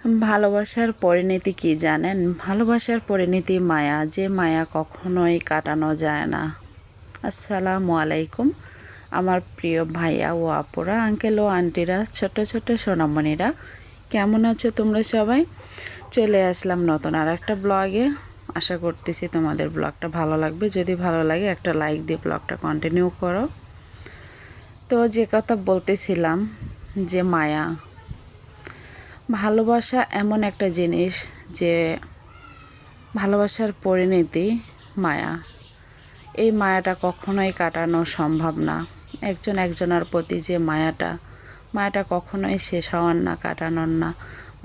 ভালোবাসার পরিণতি কি জানেন? ভালোবাসার পরিণতি মায়া, যে মায়া কখনোই কাটানো যায় না। আসসালামু আলাইকুম আমার প্রিয় ভাইয়া ও আপুরা, আঙ্কেল ও আন্টিরা, ছোট ছোট সোনামণিরা, কেমন আছো তোমরা সবাই? চলে আসলাম নতুন আর একটা ব্লগে। আশা করতেছি তোমাদের ব্লগটা ভালো লাগবে। যদি ভালো লাগে একটা লাইক দিয়ে ব্লগটা কন্টিনিউ করো। তো যে কথা বলতেছিলাম, যে মায়া, ভালোবাসা এমন একটা জিনিস যে ভালোবাসার পরিণতি মায়া। এই মায়াটা কখনোই কাটানো সম্ভব না। একজন একজনের প্রতি যে মায়াটা কখনোই শেষ হওয়ার না, কাটানোর না।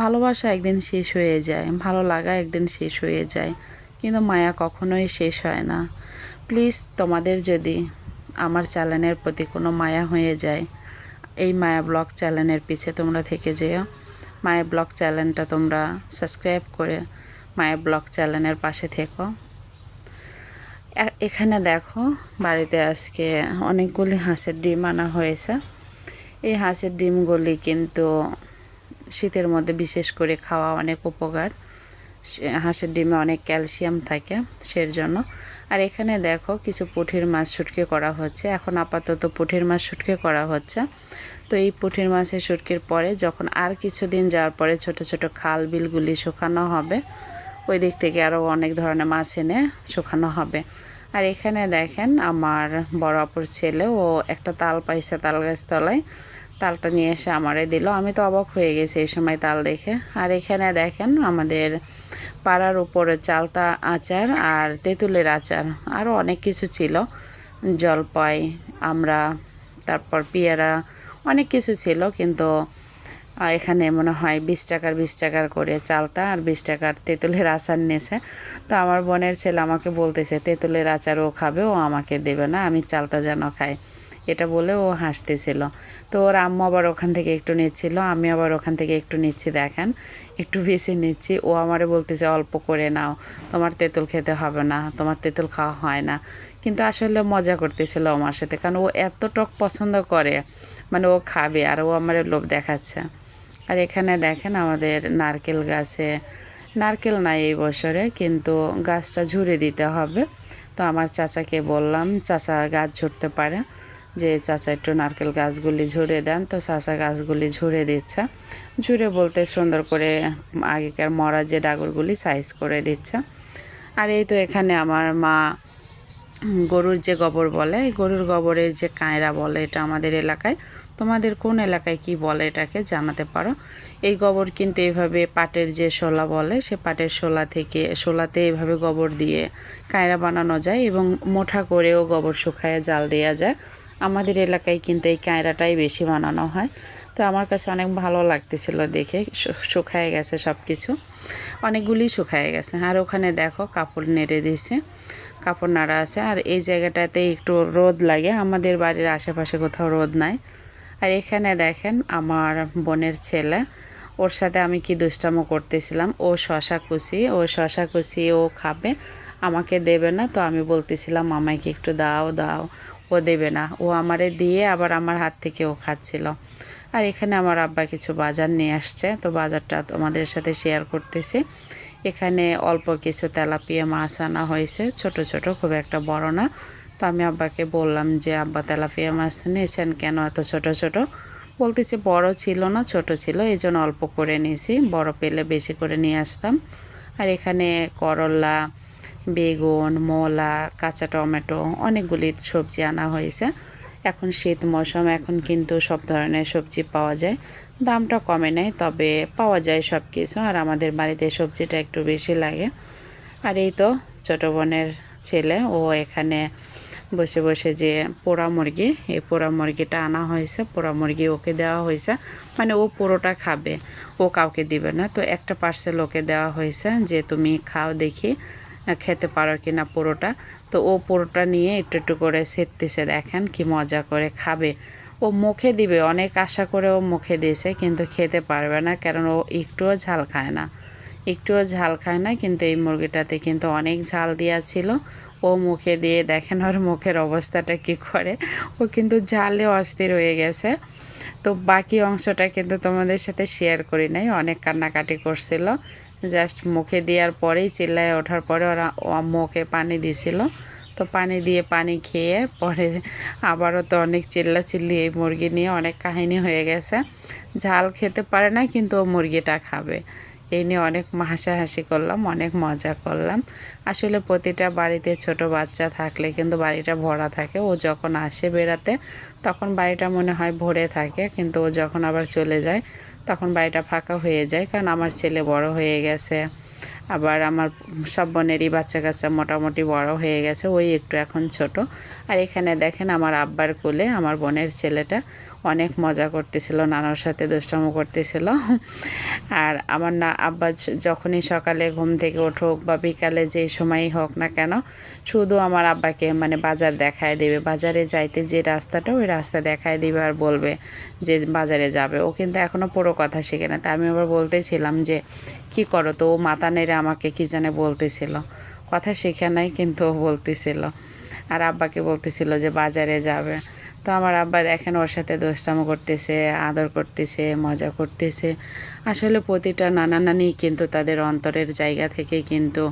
ভালোবাসা একদিন শেষ হয়ে যায়, ভালো লাগা একদিন শেষ হয়ে যায়, কিন্তু মায়া কখনোই শেষ হয় না। প্লিজ, তোমাদের যদি আমার চ্যানেলের প্রতি কোনো মায়া হয়ে যায়, এই মায়া ব্লগ চ্যানেলের পিছে তোমরা থেকে যেও। মায়া ব্লগ চ্যানেলটা তোমরা সাবস্ক্রাইব করে মায়া ব্লগ চ্যানেলের পাশে থেকো। এখানে দেখো, বাড়িতে আজকে অনেকগুলি হাঁসের ডিম আনা হয়েছে। এই হাঁসের ডিমগুলি কিন্তু শীতের মধ্যে বিশেষ করে খাওয়া অনেক উপকার। হাঁসের ডিমে অনেক ক্যালসিয়াম থাকে, সের জন্য। আর এখানে দেখো, কিছু পুঁটির মাছ শুটকি করা হচ্ছে। এখন আপাতত পুঁটির মাছ শুটকি করা হচ্ছে। তো এই পুঁটির মাছের শুটকির পরে যখন আর কিছুদিন যাওয়ার পরে ছোট ছোট খাল বিলগুলি শুকানো হবে, ওই দিক থেকে আরও অনেক ধরনের মাছ এনে শুকানো হবে। আর এখানে দেখেন, আমার বড় আপুর ছেলে ও একটা তাল পাইছে তাল গাছ তলায়, তালটা নিয়ে এসে আমারে দিল। আমি তো অবাক হয়ে গেছি এই সময় তাল দেখে। আর এখানে দেখেন, আমাদের পাড়ার উপরে চালতা আচার আর তেঁতুলের আচার, আরও অনেক কিছু ছিল, জলপাই, আমরা, তারপর পেয়ারা, অনেক কিছু ছিল। কিন্তু এখানে মনে হয় 20 টাকার করে চালতা আর 20 টাকার তেঁতুলের আচার নিয়েছে। তো আমার বোনের ছেলে আমাকে বলতেছে তেঁতুলের আচারও খাবে, ও আমাকে দেবে না, আমি চালতা যেন খাই, এটা বলে ও হাসতেছিল। তো ওর আম্মু আবার ওখান থেকে একটু নিচ্ছিল, আমি আবার ওখান থেকে একটু নিচ্ছি। দেখেন, একটু বেশি নিচ্ছি। ও আমারে বলতেছে অল্প করে নাও, তোমার তেঁতুল খেতে হবে না, তোমার তেঁতুল খাওয়া হয় না। কিন্তু আসলে মজা করতেছিল আমার সাথে, কারণ ও এত টক পছন্দ করে, মানে ও খাবে আর ও আমার লোভ দেখাচ্ছে। আর এখানে দেখেন, আমাদের নারকেল গাছে নারকেল নাই এই বছরে, কিন্তু গাছটা ঝুড়ে দিতে হবে। তো আমার চাচাকে বললাম, চাচা গাছ ঝুড়তে পারে, যে চাচা একটু নারকেল গাছগুলি ঝুড়ে দেন। তো চাচা গাছগুলি ঝুড়ে দিচ্ছে। ঝুড়ে বলতে সুন্দর করে আগেকার মরা যে ডাগরগুলি সাইজ করে দিচ্ছে। আর এই তো এখানে আমার মা গরুর যে গোবর বলে, গরুর গোবরের যে কাঁয়রা বলে, এটা আমাদের এলাকায়, তোমাদের কোন এলাকায় কি বলে এটাকে জানাতে পারো। এই গোবর কিন্তু এইভাবে পাটের যে শোলা বলে, সে পাটের শোলাতে এইভাবে গোবর দিয়ে কাঁয়রা বানানো যায়, এবং মোটা করেও গোবর শুকায় জাল দেওয়া যায়। আমাদের এলাকায় কিন্তু এই কাঁয়রাটাই বেশি বানানো হয়। তো আমার কাছে অনেক ভালো লাগতেছিল দেখে। শুকায় গেছে সব কিছু, অনেকগুলি শুকায় গেছে। আর ওখানে দেখো, কাপড় নেড়ে দিয়েছে, কাপড় নাড়া আছে। আর এই জায়গাটাতে একটু রোদ লাগে, আমাদের বাড়ির আশেপাশে কোথাও রোদ নাই। আর এখানে দেখেন, আমার বোনের ছেলে, ওর সাথে আমি কি দুষ্টামো করতেছিলাম। ও শশা কুচি ও খাবে, আমাকে দেবে না। তো আমি বলতেছিলাম আমাকে একটু দাও দাও, ও দেবে না। ও আমারে দিয়ে আবার আমার হাত থেকে ও খাচ্ছিল। আর এখানে আমার আব্বা কিছু বাজার নিয়ে আসছে, তো বাজারটা তোমাদের সাথে শেয়ার করতেছি। এখানে অল্প কিছু তেলাপিয়া মাছ আনা হয়েছে, ছোট ছোট, খুব একটা বড় না। তো আমি আব্বাকে বললাম যে আব্বা, তেলাপিয়া মাছ নিয়েছেন কেন এত ছোট ছোট? বলতেছে বড় ছিল না, ছোট ছিল, এই জন্য অল্প করে নিয়েছি, বড় পেলে বেশি করে নিয়ে আসতাম। আর এখানে করলা, বেগুন, মূলা, কাঁচা টমেটো, অনেকগুলি সবজি আনা হয়েছে। এখন শীত মৌসুম, এখন কিন্তু সব ধরনের সবজি পাওয়া যায়, দামটা কমে নেয়, তবে পাওয়া যায় সব কিছু। আর আমাদের বাড়িতে সবজিটা একটু বেশি লাগে। আর এই তো ছোটো বোনের ছেলে, ও এখানে বসে বসে যে পোড়া মুরগি, এই পোড়া মুরগিটা আনা হয়েছে, পোড়া মুরগি ওকে দেওয়া হয়েছে, মানে ও পুরোটা খাবে, ও কাউকে দিবে না। তো একটা পার্সেল ওকে দেওয়া হয়েছে, যে তুমি খাও, দেখি খেতে পারো কি না পুরোটা। তো ও পুরোটা নিয়ে একটু একটু করে সেটতেছে, দেখেন কি মজা করে খাবে। ও মুখে দিবে, অনেক আশা করে ও মুখে দিয়েছে, কিন্তু খেতে পারবে না, কারণ ও একটুও ঝাল খায় না, কিন্তু এই মুরগিটাতে কিন্তু অনেক ঝাল দেওয়া ছিল। ও মুখে দিয়ে দেখেন ওর মুখের অবস্থাটা কি করে, ও কিন্তু ঝালে অস্থির হয়ে গেছে। তো বাকি অংশটা কিন্তু তোমাদের সাথে শেয়ার করি নাই। অনেক কান্নাকাটি করছিল, জাস্ট মুখে দেওয়ার পরেই চিল্লায় ওঠার পরে ওরা মুখে পানি দিছিল। তো পানি দিয়ে পানি খেয়ে পরে আবারও তো অনেক চিল্লাচিল্লি এই মুরগি নিয়ে অনেক কাহিনী হয়ে গেছে। ঝাল খেতে পারে না কিন্তু ও মুরগিটা খাবে, এই নিয়ে অনেক হাসাহাসি করলাম, অনেক মজা করলাম। আসলে প্রতিটা বাড়িতে ছোট বাচ্চা থাকলে কিন্তু বাড়িটা ভরা থাকে। ও যখন আসে বেড়াতে তখন বাড়িটা মনে হয় ভরে থাকে, কিন্তু ও যখন আবার চলে যায় তখন বাড়িটা ফাঁকা হয়ে যায়। কারণ আমার ছেলে বড় হয়ে গেছে, আবার আমার সব বোনেরই বাচ্চা কাচ্চা মোটামুটি বড় হয়ে গেছে, ওই একটু এখন ছোট। আর এখানে দেখেন আমার আব্বার কোলে আমার বোনের ছেলেটা অনেক মজা করতেছিল, নানার সাথে দুষ্টামো করতেছিল। আর আমার আব্বা যখনই সকালে ঘুম থেকে উঠুক বা বিকালে যেই সময়ই হোক না কেন, শুধু আমার আব্বাকে মানে বাজার দেখায় দেবে, বাজারে যাইতে যে রাস্তাটা ওই রাস্তা দেখায় দিবে আর বলবে যে বাজারে যাবে। ও কিন্তু এখনও পুরো কথা শিখে না। তা আমি আবার বলতেছিলাম যে কি করো, তো ও মাথা নেড়ে আমাকে কি জানে বলতেছিল, কথা শেখা নাই কিন্তু ও বলতেছিল। আর আব্বাকে বলতেছিল যে বাজারে যাবে। তো আমার আব্বা দেখেন ওর সাথে দুষ্টামো করতেছে, আদর করতেছে, মজা করতেছে। আসলে প্রতিটা নানা নানি কিন্তু তাদের অন্তরের জায়গা থেকে কিন্তু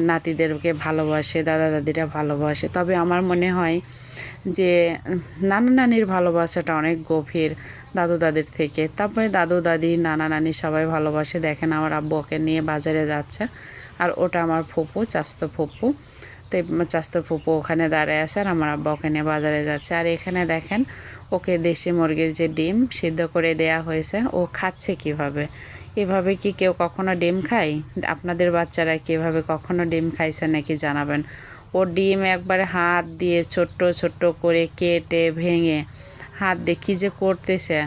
নাতিদেরকে ভালোবাসে, দাদা দাদিরা ভালোবাসে। তবে আমার মনে হয় যে নানা নানির ভালোবাসাটা অনেক গভীর দাদু দাদির থেকে। তারপরে দাদু দাদি নানা নানি সবাই ভালোবাসে। দেখেন আমার আব্বু ওকে নিয়ে বাজারে যাচ্ছে, আর ওটা আমার ফুপু, চাস্তো ফুপু। তো চাস্তো ফুপু ওখানে দাঁড়ায় আছে আর আমার আব্বা ওকে নিয়ে বাজারে যাচ্ছে। আর এখানে দেখেন ওকে দেশি মুরগির যে ডিম সিদ্ধ করে দেয়া হয়েছে, ও খাচ্ছে কিভাবে। এভাবে কি কেউ কখনো ডিম খায়? আপনাদের বাচ্চারা কীভাবে কখনো ডিম খাইছে নাকি জানাবেন। ও ডিম একবারে হাত দিয়ে ছোট্ট ছোট্ট করে কেটে ভেঙে হাত দিয়ে কী যে করতেছে।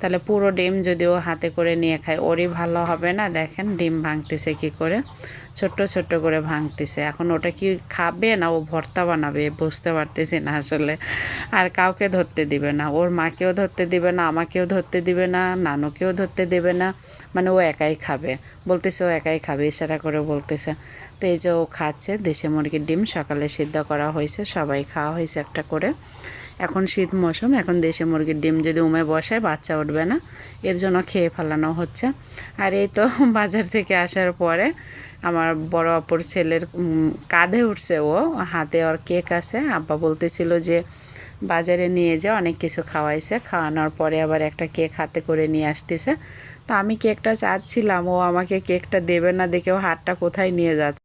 তাহলে পুরো ডিম যদি ও হাতে করে নিয়ে খায় ওরই ভালো হবে না। দেখেন ডিম ভাঙতেছে কি করে, ছোট্ট ছোট্ট করে ভাঙতেছে। এখন ওটা কি খাবে না ও ভর্তা বানাবে বুঝতে পারতেছি না আসলে। আর কাউকে ধরতে দিবে না, ওর মাকেও ধরতে দিবে না, আমাকেও ধরতে দিবে না, নানুকেও ধরতে দেবে না। মানে ও একাই খাবে, বলতেছে ও একাই খাবে, ইশারা করে বলতেছে। তো এই যে ও খাচ্ছে দেশি মুরগির ডিম, সকালে সিদ্ধ করা হয়েছে, সবাই খাওয়া হয়েছে একটা করে। এখন শীত মৌসুম, এখন দেশি মুরগির ডিম যদি উমে বসায় বাচ্চা উঠবে না, এর জন্য খেয়ে ফেলানো হচ্ছে। আর এই তো বাজার থেকে আসার পরে আমার বড় অপর ছেলের কাঁধে উঠছে, ও হাতে ওর কেক আছে। আব্বা বলতেছিল যে বাজারে নিয়ে যা, অনেক কিছু খাওয়াইছে, খাওয়ানোর পরে আবার একটা কেক হাতে করে নিয়ে আসতেছে। তো আমি কেকটা চাচ্ছিলাম, ও আমাকে কেকটা দেবে না দেখে ও হাতটা কোথায় নিয়ে যাচ্ছে।